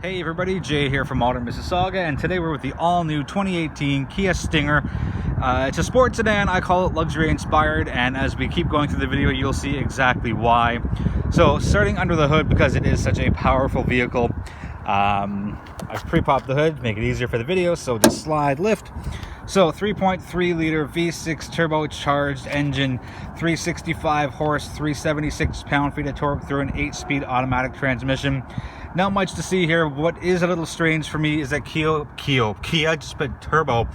Hey everybody, Jay here from Modern Mississauga, and today we're with the all-new 2018 Kia Stinger. It's a sport sedan. I call it luxury inspired, and as we keep going through the video, you'll see exactly why. So, starting under the hood, because it is such a powerful vehicle, I've pre-popped the hood, make it easier for the video, so just slide, lift. So 3.3 liter V6 turbocharged engine, 365 horse, 376 pound-feet of torque through an 8-speed automatic transmission. Not much to see here. What is a little strange for me is that Kia just put turbo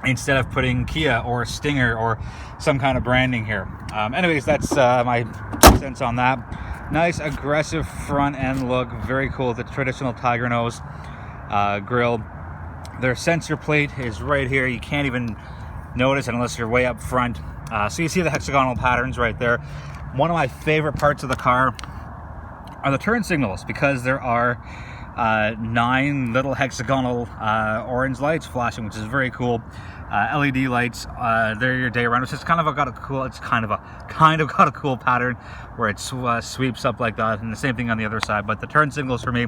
instead of putting Kia or Stinger or some kind of branding here. Anyways, that's my 2 cents on that. Nice aggressive front end look, very cool. The traditional tiger nose grille. Their sensor plate is right here. You can't even notice it unless you're way up front. So you see the hexagonal patterns right there. One of my favorite parts of the car are the turn signals, because there are 9 little hexagonal orange lights flashing, which is very cool. LED lights, they're your day around. It's kind of got a cool pattern where it sweeps up like that, and the same thing on the other side. But the turn signals for me,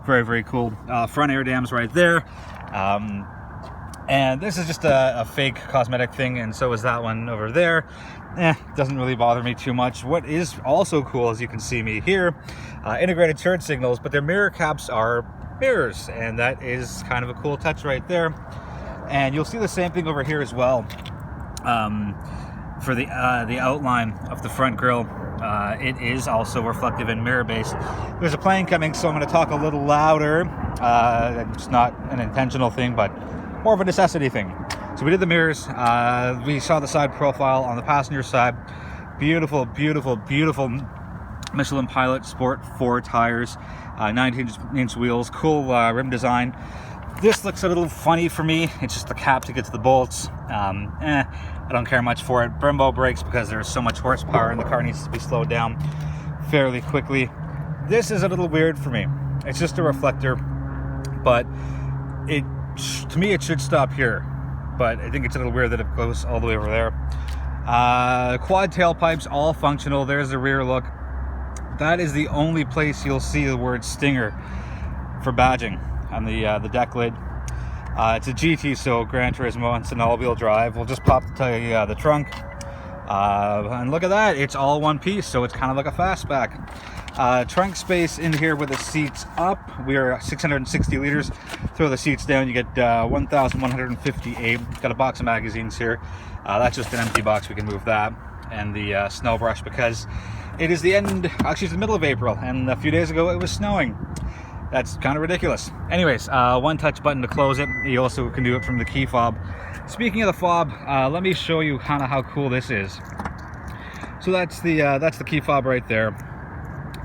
very, very cool. Front air dams right there. And this is just a fake cosmetic thing, and so is that one over there. Doesn't really bother me too much. What is also cool, as you can see me here, integrated turn signals, but their mirror caps are mirrors, and that is kind of a cool touch right there. And you'll see the same thing over here as well. For the outline of the front grille, it is also reflective and mirror based. There's a plane coming, so I'm going to talk a little louder. It's not an intentional thing, but more of a necessity thing. So we did the mirrors. We saw the side profile on the passenger side. Beautiful, beautiful, beautiful Michelin Pilot Sport 4 tires, 19-inch wheels, cool rim design. This looks a little funny for me. It's just the cap to get to the bolts. I don't care much for it. Brembo brakes, because there's so much horsepower and the car needs to be slowed down fairly quickly. This is a little weird for me. It's just a reflector, but to me it should stop here. But I think it's a little weird that it goes all the way over there. Quad tailpipes, all functional. There's the rear look. That is the only place you'll see the word Stinger for badging on the deck lid. It's a GT, so Gran Turismo. It's an all-wheel drive. We'll just pop the trunk, and look at that. It's all one piece, so it's kind of like a fastback. Trunk space in here with the seats up. We are 660 liters. Throw the seats down, you get 1,158. Got a box of magazines here. That's just an empty box. We can move that. And the snow brush, because it is it's the middle of April, and a few days ago it was snowing. That's kind of ridiculous. Anyways, one touch button to close it. You also can do it from the key fob. Speaking of the fob, let me show you kind of how cool this is. So that's the key fob right there.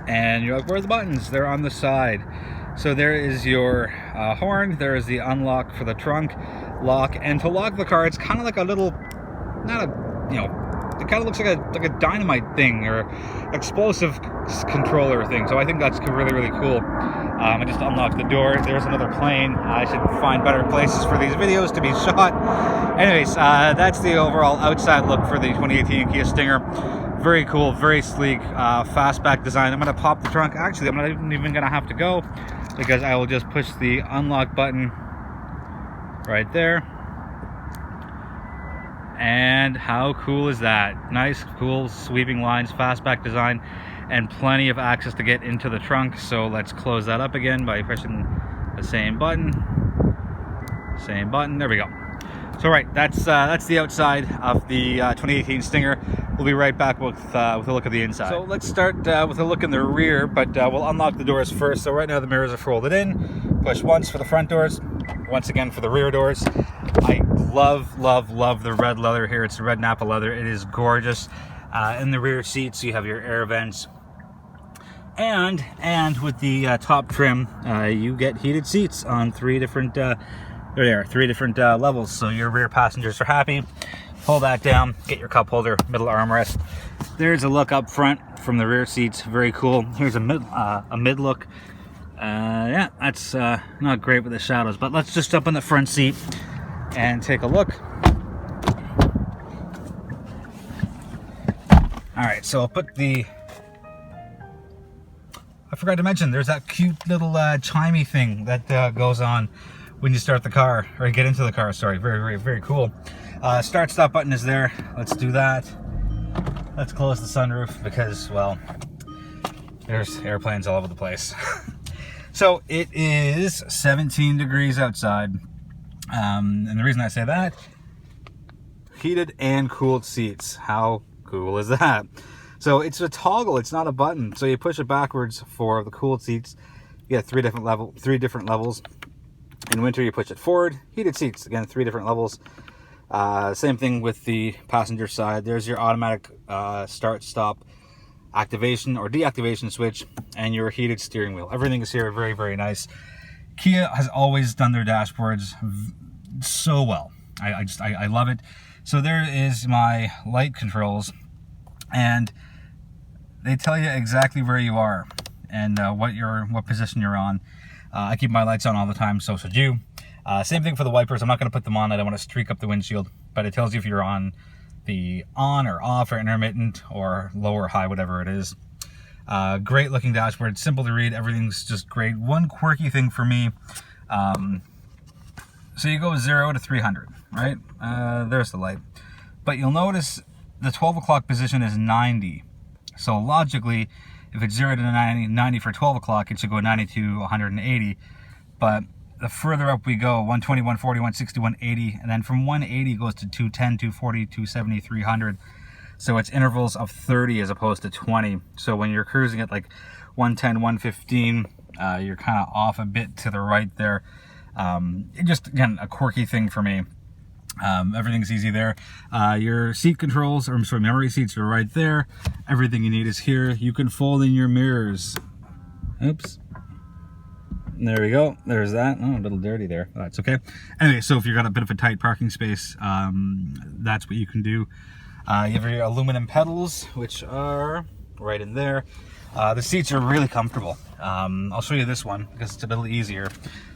And you're like, where are the buttons? They're on the side. So there is your horn. There is the unlock for the trunk lock. And to lock the car, it's kind of like a little, it kind of looks like a dynamite thing or explosive controller thing. So I think that's really, really cool. I just unlocked the door. There's another plane. I should find better places for these videos to be shot. Anyways, that's the overall outside look for the 2018 Kia Stinger. Very cool, very sleek, fastback design. I'm going to pop the trunk. Actually, I'm not even going to have to go, because I will just push the unlock button right there. And how cool is that? Nice, cool, sweeping lines, fastback design, and plenty of access to get into the trunk. So let's close that up again by pressing the same button. Same button. There we go. So right, that's the outside of the 2018 Stinger. We'll be right back with a look at the inside. So let's start with a look in the rear, but we'll unlock the doors first. So right now the mirrors are folded in. Push once for the front doors, once again for the rear doors. I love, love, love the red leather here. It's the red Nappa leather. It is gorgeous. In the rear seats, you have your air vents. And with the top trim, you get heated seats on 3 different levels. So your rear passengers are happy. Pull that down, get your cup holder, middle armrest. There's a look up front from the rear seats, very cool. Here's a mid look. Yeah, that's not great with the shadows, but let's just jump in the front seat and take a look. All right, so I'll put the forgot to mention, there's that cute little chimey thing that goes on when you start the car, or get into the car, sorry. Very, very, very cool. Start stop button is there. Let's do that. Let's close the sunroof because, well, there's airplanes all over the place. So it is 17 degrees outside. And the reason I say that, heated and cooled seats. How cool is that? So it's a toggle, it's not a button. So you push it backwards for the cooled seats. You get three different levels. In winter, you push it forward. Heated seats, again, 3 different levels. Same thing with the passenger side. There's your automatic start, stop, activation or deactivation switch, and your heated steering wheel. Everything is here, very, very nice. Kia has always done their dashboards so well. I love it. So there is my light controls, and they tell you exactly where you are and what position you're on. I keep my lights on all the time, so should you. Same thing for the wipers. I'm not going to put them on. I don't want to streak up the windshield, but it tells you if you're on the on or off or intermittent or low or high, whatever it is. Great looking dashboard, simple to read. Everything's just great. One quirky thing for me. So you go 0 to 300, right? There's the light. But you'll notice the 12 o'clock position is 90. So logically, if it's 0 to 90 for 12 o'clock, it should go 90 to 180. But the further up we go, 120, 140, 160, 180, and then from 180 goes to 210, 240, 270, 300. So it's intervals of 30 as opposed to 20. So when you're cruising at like 110, 115, you're kind of off a bit to the right there. Just, again, a quirky thing for me. Everything's easy there. Your seat controls, or sorry, memory seats are right there. Everything you need is here. You can fold in your mirrors. Oops. There we go. There's that. Oh, a little dirty there. That's okay. Anyway, so if you've got a bit of a tight parking space, that's what you can do. You have your aluminum pedals, which are right in there. The seats are really comfortable. I'll show you this one because it's a little easier.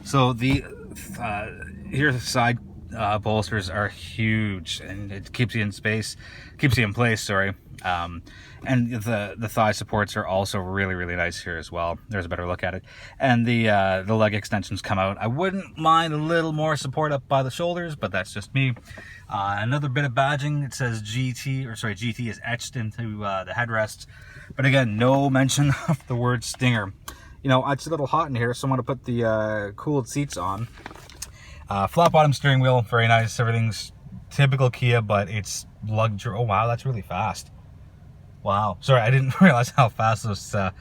So the here's the side bolsters are huge, and it keeps you in place. Sorry. And the thigh supports are also really, really nice here as well. There's a better look at it. And the leg extensions come out. I wouldn't mind a little more support up by the shoulders, but that's just me. Another bit of badging. It says GT is etched into the headrests. But again, no mention of the word Stinger. You know, it's a little hot in here, so I'm going to put the cooled seats on. Flat bottom steering wheel, very nice. Everything's typical Kia, but it's luxury. Oh wow, that's really fast. Wow, sorry, I didn't realize how fast those the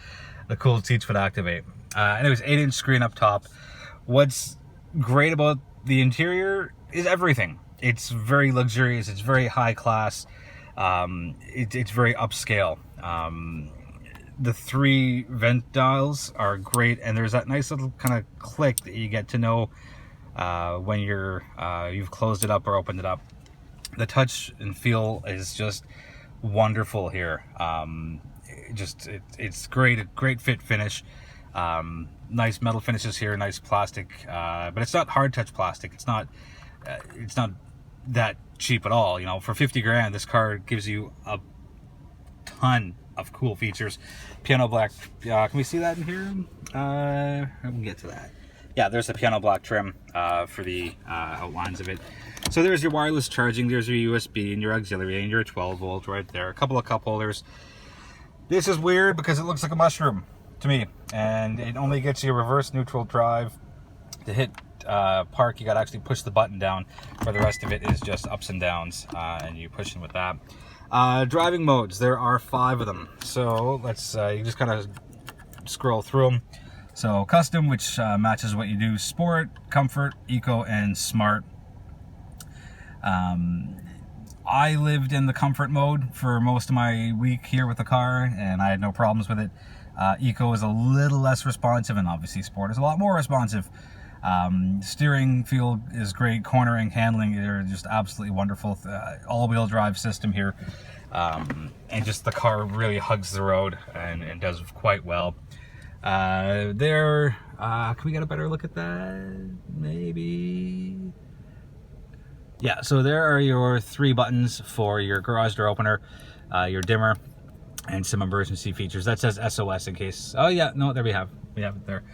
cooled seats would activate. Anyways, 8-inch screen up top. What's great about the interior is everything. It's very luxurious. It's very high class. It's very upscale. The 3 vent dials are great, and there's that nice little kind of click that you get to know when you've closed it up or opened it up. The touch and feel is just wonderful here. It's great, a great fit finish. Nice metal finishes here, nice plastic, but it's not hard touch plastic. It's not that cheap at all. You know, for 50 grand, this car gives you a ton of cool features. Piano black. Can we see that in here? I can get to that. Yeah, there's the piano black trim for the outlines of it. So there's your wireless charging, there's your USB and your auxiliary and your 12 volt right there. A couple of cup holders. This is weird because it looks like a mushroom to me, and it only gets you reverse neutral drive. To hit park, you got to actually push the button down, where the rest of it is just ups and downs, and you push in with that. Driving modes, there are 5 of them. So let's you just kind of scroll through them. So custom, which matches what you do, sport, comfort, eco, and smart. I lived in the comfort mode for most of my week here with the car, and I had no problems with it. Eco is a little less responsive, and obviously sport is a lot more responsive. Steering feel is great, cornering, handling, they're just absolutely wonderful. All-wheel drive system here, and just the car really hugs the road and does quite well. Can we get a better look at that? Maybe. Yeah, so there are your 3 buttons for your garage door opener, your dimmer, and some emergency features. That says SOS in case. Oh yeah, no, there we have it there.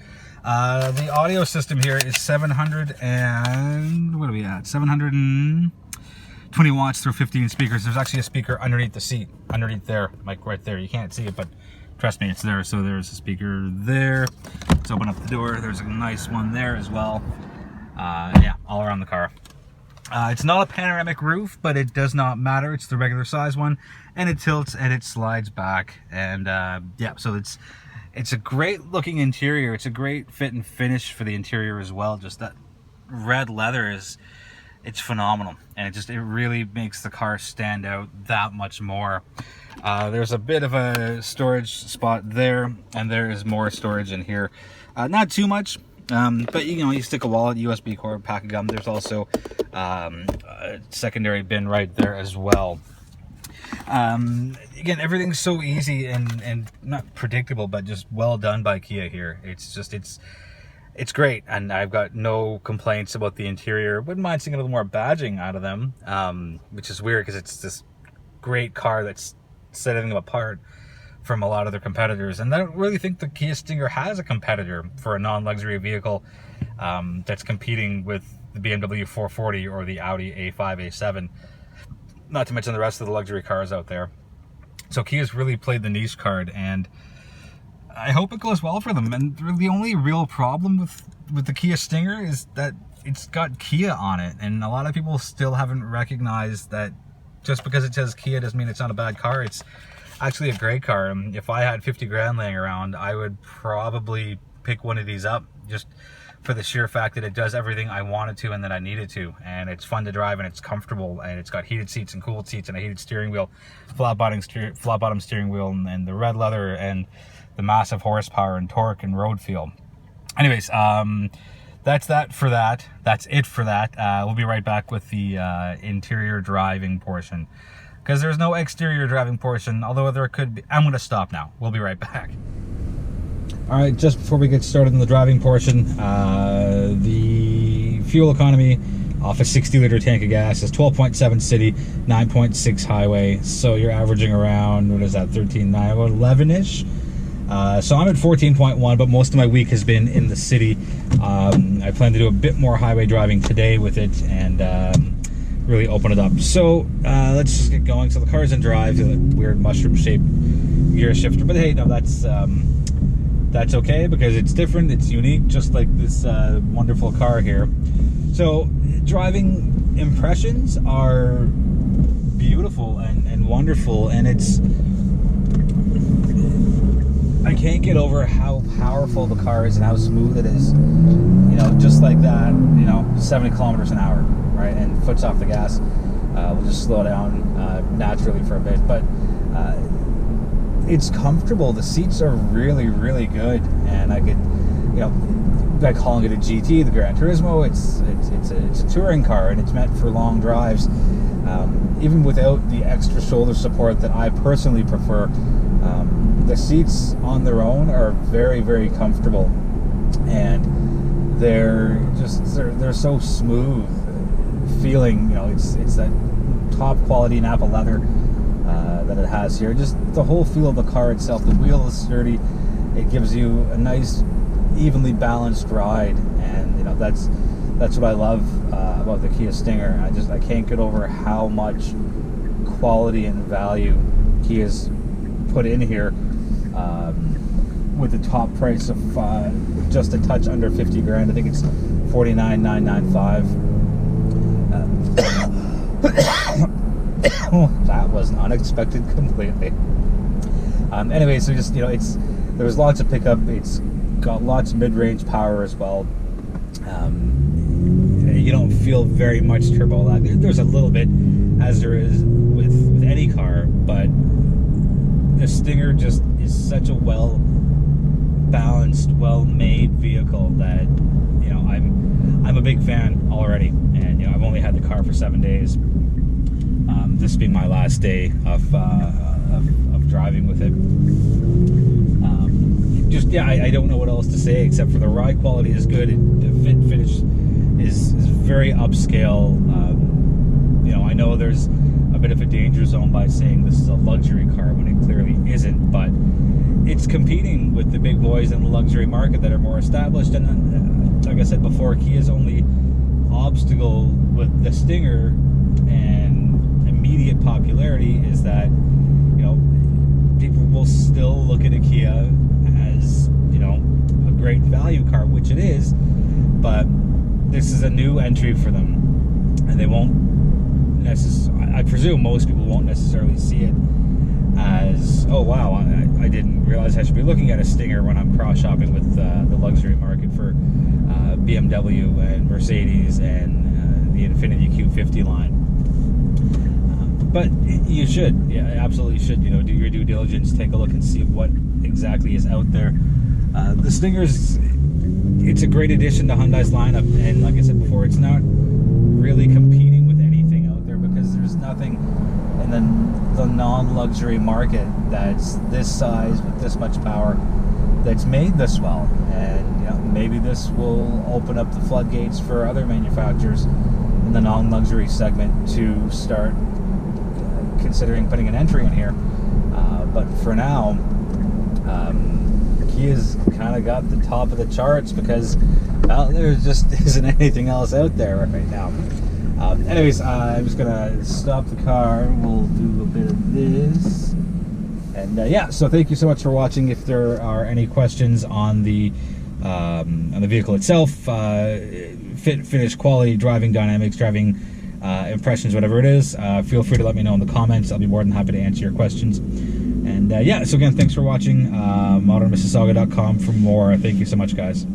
The audio system here is 700 and what are we at? 720 watts through 15 speakers. There's actually a speaker underneath the seat, underneath there, like right there. You can't see it, but trust me, it's there. So there's a speaker there. Let's open up the door. There's a nice one there as well. Yeah, all around the car. It's not a panoramic roof, but it does not matter. It's the regular size one, and it tilts and it slides back. And yeah, so it's a great looking interior. It's a great fit and finish for the interior as well. Just that red leather it's phenomenal, and it really makes the car stand out that much more. There's a bit of a storage spot there, and there is more storage in here. Not too much. But you know, you stick a wallet, USB cord, pack of gum. There's also a secondary bin right there as well. Again, everything's so easy and not predictable, but just well done by Kia here. It's great, and I've got no complaints about the interior. Wouldn't mind seeing a little more badging out of them, which is weird because it's this great car that's setting them apart from a lot of their competitors. And I don't really think the Kia Stinger has a competitor for a non-luxury vehicle that's competing with the BMW 440 or the Audi A5, A7, not to mention the rest of the luxury cars out there. So Kia's really played the niche card, and I hope it goes well for them. And the only real problem with the Kia Stinger is that it's got Kia on it, and a lot of people still haven't recognized that just because it says Kia doesn't mean it's not a bad car. It's actually a great car. If I had 50 grand laying around, I would probably pick one of these up, just for the sheer fact that it does everything I wanted to and that I needed to, and it's fun to drive, and it's comfortable, and it's got heated seats and cooled seats and a heated steering wheel, flat bottom steering wheel, and the red leather and the massive horsepower and torque and road feel. Anyways, that's it for that. We'll be right back with the interior driving portion, because there's no exterior driving portion, although there could be. I'm going to stop now. We'll be right back. All right, just before we get started in the driving portion, the fuel economy off a 60-liter tank of gas is 12.7 city, 9.6 highway. So you're averaging around, what is that, 13.9, 11-ish? So I'm at 14.1, but most of my week has been in the city. I plan to do a bit more highway driving today with it, and really open it up. So let's just get going. So the car's in drive, the weird mushroom-shaped gear shifter. But hey, no, that's okay, because it's different, it's unique, just like this wonderful car here. So driving impressions are beautiful and wonderful, and I can't get over how powerful the car is and how smooth it is. You know, just like that, 70 kilometers an hour, right? And foot's off the gas. We'll just slow down naturally for a bit, but it's comfortable. The seats are really, really good, and I could, by calling it a GT, the Gran Turismo, it's a touring car, and it's meant for long drives. Even without the extra shoulder support that I personally prefer, the seats on their own are very, very comfortable, and they're so smooth feeling. It's that top quality Nappa leather that it has here. Just the whole feel of the car itself. The wheel is sturdy. It gives you a nice, evenly balanced ride, and that's what I love about the Kia Stinger. I can't get over how much quality and value Kia's put in here, with the top price of just a touch under 50 grand. I think it's 49,995. That was unexpected completely. Anyway, so just there's lots of pickup. It's got lots of mid-range power as well. You don't feel very much turbo lag. There's a little bit, as there is with any car, but the Stinger just is such a well-balanced, well-made vehicle that I'm a big fan already. And I've only had the car for 7 days. This being my last day of driving with it. I don't know what else to say except for the ride quality is good. The fit finish is very upscale. I know there's a bit of a danger zone by saying this is a luxury car when it clearly isn't, but it's competing with the big boys in the luxury market that are more established. And like I said before, Kia's only obstacle with the Stinger and immediate popularity is that, you know, people will still look at a Kia as, you know, a great value car, which it is, but this is a new entry for them, and they won't necessarily, I presume most people won't necessarily see it as, oh wow, I didn't realize I should be looking at a Stinger when I'm cross-shopping with the luxury market for BMW and Mercedes and the Infiniti Q50 line. But you should, yeah, absolutely should, you know, do your due diligence, take a look and see what exactly is out there. The Stinger's, it's a great addition to Hyundai's lineup, and like I said before, it's not really competing with anything out there because there's nothing in the non-luxury market that's this size with this much power that's made this well. And you know, maybe this will open up the floodgates for other manufacturers in the non-luxury segment to start considering putting an entry in here. But for now, Kia's kind of got the top of the charts because, well, there just isn't anything else out there right now. Anyways, I'm just gonna stop the car. We'll do a bit of this, and yeah. So thank you so much for watching. If there are any questions on the vehicle itself, fit, finish, quality, driving dynamics, driving impressions, whatever it is, feel free to let me know in the comments. I'll be more than happy to answer your questions. And yeah, so again, thanks for watching. ModernMississauga.com for more. Thank you so much, guys.